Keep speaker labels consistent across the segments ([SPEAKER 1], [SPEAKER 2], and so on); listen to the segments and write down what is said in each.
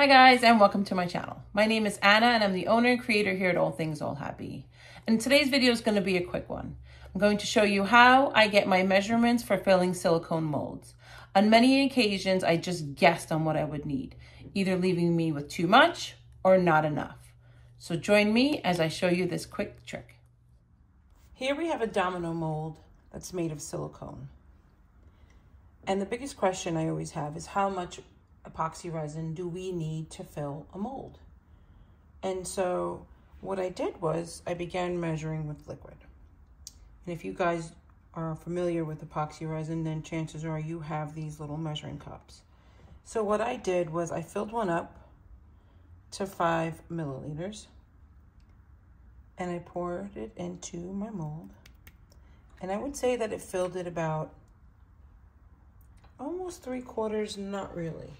[SPEAKER 1] Hi guys, and welcome to my channel. My name is Anna and I'm the owner and creator here at All Things All Happy. And today's video is going to be a quick one. I'm going to show you how I get my measurements for filling silicone molds. On many occasions, I just guessed on what I would need, either leaving me with too much or not enough. So join me as I show you this quick trick. Here we have a domino mold that's made of silicone. And the biggest question I always have is how much epoxy resin do we need to fill a mold? And so what I did was I began measuring with liquid. And if you guys are familiar with epoxy resin, then chances are you have these little measuring cups. So what I did was I filled one up to 5 milliliters and I poured it into my mold. And I would say that it filled it about almost 3/4, not really.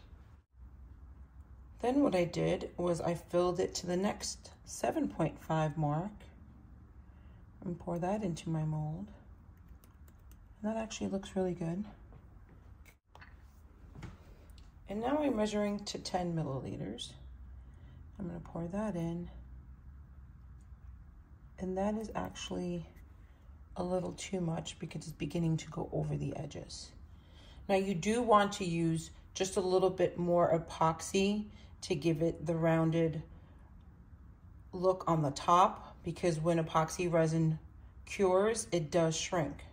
[SPEAKER 1] Then what I did was I filled it to the next 7.5 mark and pour that into my mold. And that actually looks really good. And now I'm measuring to 10 milliliters. I'm going to pour that in. And that is actually a little too much because it's beginning to go over the edges. Now you do want to use just a little bit more epoxy to give it the rounded look on the top, because when epoxy resin cures, it does shrink.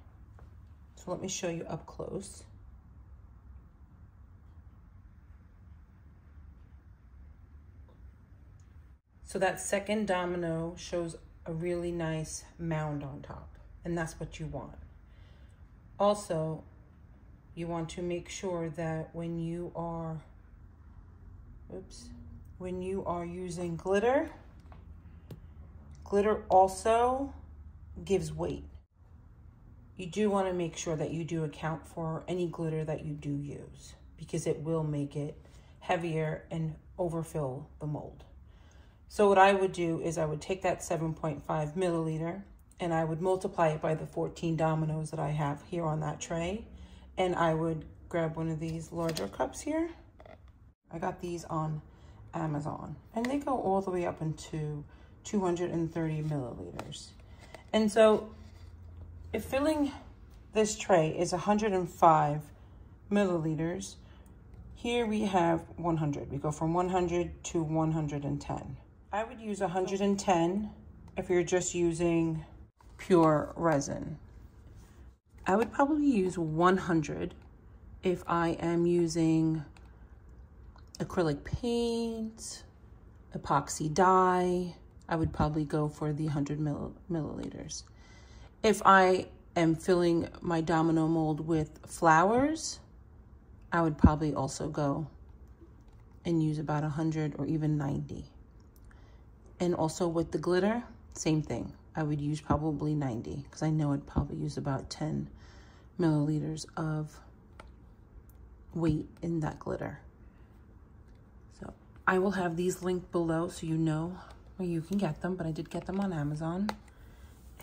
[SPEAKER 1] So let me show you up close. So that second domino shows a really nice mound on top, and that's what you want. Also, you want to make sure that when you are using glitter also gives weight. You do want to make sure that you do account for any glitter that you do use, because it will make it heavier and overfill the mold. So what I would do is I would take that 7.5 milliliter and I would multiply it by the 14 dominoes that I have here on that tray. And I would grab one of these larger cups here. I got these on Amazon and they go all the way up into 230 milliliters. And so if filling this tray is 105 milliliters, here we have 100. We go from 100 to 110. I would use 110 if you're just using pure resin. I would probably use 100 if I am using acrylic paint, epoxy dye. I would probably go for the 100 milliliters. If I am filling my domino mold with flowers, I would probably also go and use about 100 or even 90. And also with the glitter, same thing. I would use probably 90 because I know I'd probably use about 10 milliliters of weight in that glitter. So I will have these linked below so you know where you can get them, but I did get them on Amazon.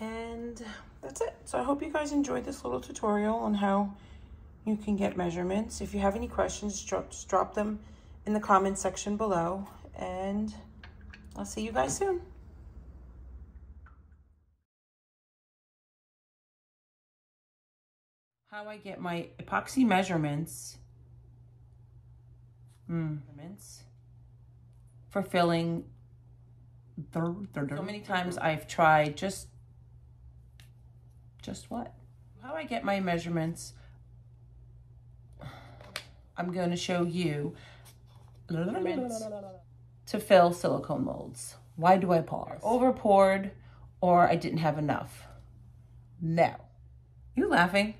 [SPEAKER 1] And that's it. So I hope you guys enjoyed this little tutorial on how you can get measurements. If you have any questions, just drop them in the comment section below, and I'll see you guys soon. How I get my epoxy measurements for filling. So many times I've tried just what? How I get my measurements, I'm going to show you to fill silicone molds. Why do I pause? Over poured, or I didn't have enough. No. You laughing?